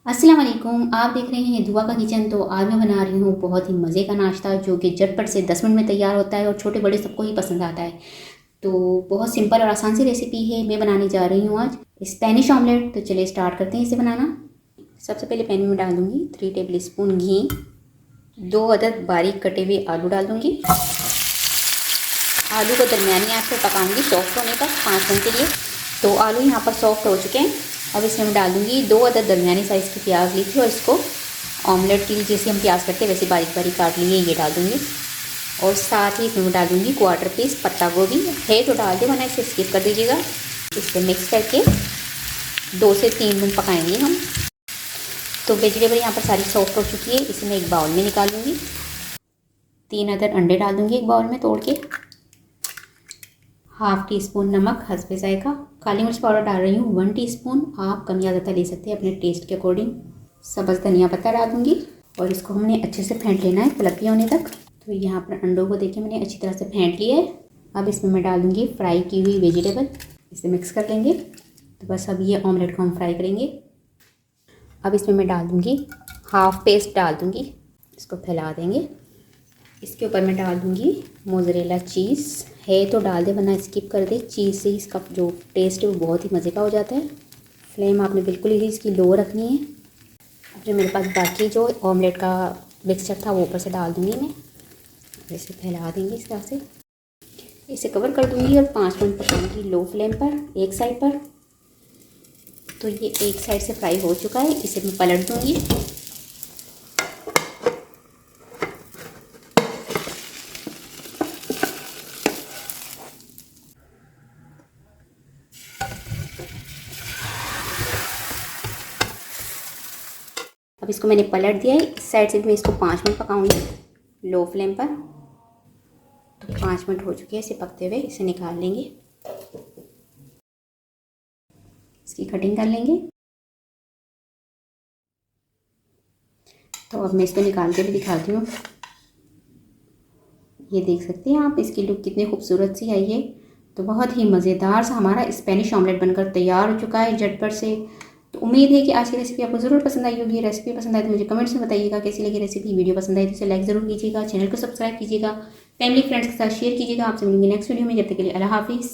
अस्सलाम वालेकुम। आप देख रहे हैं दुआ का किचन। तो आज मैं बना रही हूँ बहुत ही मज़े का नाश्ता जो कि झटपट से 10 मिनट में तैयार होता है और छोटे बड़े सबको ही पसंद आता है। तो बहुत सिंपल और आसान सी रेसिपी है। मैं बनाने जा रही हूँ आज स्पेनिश ऑमलेट। तो चलिए स्टार्ट करते हैं इसे बनाना। सबसे पहले पैन में डाल दूँगी 3 टेबल स्पून घी। 2 अदद बारीक कटे हुए आलू डाल दूँगी। आलू को दरमियानी आंच पर पकाऊंगी सॉफ्ट होने तक 5 मिनट के लिए। तो आलू यहाँ पर सॉफ्ट हो चुके हैं। अब इसमें मैं डाल दूँगी 2 अदद दरमियानी साइज़ की प्याज ली थी और इसको ऑमलेट के लिए जैसे हम प्याज करते हैं वैसे बारीक बारीक काट लिए, ये डाल दूँगी। और साथ ही इसमें मैं डाल दूँगी 1/4 पीस पत्ता गोभी है तो डाल दे, वरना इसे स्किप कर दीजिएगा। इसे मिक्स करके 2 से 3 मिनट पकाएंगे हम। तो वेजिटेबल यहाँ पर सारी सॉफ्ट हो चुकी है। इसे मैं एक बाउल में निकाल लूँगी। 3 अदद अंडे डाल दूँगी एक बाउल में तोड़ के। हाफ़ टी स्पून नमक हस्बे जायका। काली मिर्च पाउडर डाल रही हूँ 1 टीस्पून। आप कम या ज़्यादा ले सकते हैं अपने टेस्ट के अकॉर्डिंग। सब्ज़ धनिया पत्ता डाल दूँगी और इसको हमने अच्छे से फेंट लेना है फ्लफी होने तक। तो यहाँ पर अंडों को देखिए मैंने अच्छी तरह से फेंट लिया है। अब इसमें मैं डाल दूँगी फ्राई की हुई वेजिटेबल। इसे मिक्स कर लेंगे। तो बस अब ये ऑमलेट को हम फ्राई करेंगे। अब इसमें मैं डाल दूँगी हाफ़ पेस्ट डाल दूँगी, इसको फैला देंगे। इसके ऊपर मैं डाल दूँगी मोज़रेला चीज़ है तो डाल दे, वरना स्किप कर दे। चीज़ से इसका जो टेस्ट है वो बहुत ही मज़े का हो जाता है। फ्लेम आपने बिल्कुल ही इसकी लो रखनी है। जो मेरे पास बाकी जो ऑमलेट का मिक्सचर था वो ऊपर से डाल दूँगी मैं। इसे फैला देंगे इस तरह से। इसे कवर कर दूँगी और 5 मिनट पकाऊँगी लो फ्लेम पर एक साइड पर। तो ये एक साइड से फ्राई हो चुका है, इसे मैं पलट दूँगी। अब इसको मैंने पलट दिया है। इस साइड से भी मैं इसको 5 मिनट पकाऊंगी लो फ्लेम पर। तो 5 मिनट हो चुके हैं इसे पकते हुए। इसे निकाल लेंगे, इसकी कटिंग कर लेंगे। तो अब मैं इसको निकाल के भी दिखाती हूँ। ये देख सकते हैं आप, इसकी लुक कितनी खूबसूरत सी आई है। तो बहुत ही मज़ेदार सा हमारा स्पेनिश ऑमलेट बनकर तैयार हो चुका है झटपट से। तो उम्मीद है कि आज की रेसिपी आपको ज़रूर पसंद आई होगी। रेसिपी पसंद आए तो मुझे कमेंट्स में बताइएगा कैसी लगी रेसिपी। वीडियो पसंद आई तो इसे लाइक ज़रूर कीजिएगा, चैनल को सब्सक्राइब कीजिएगा, फैमिली फ्रेंड्स के साथ शेयर कीजिएगा। आपसे मिलेंगे नेक्स्ट वीडियो में। जब तक के लिए अल्लाह हाफिज़।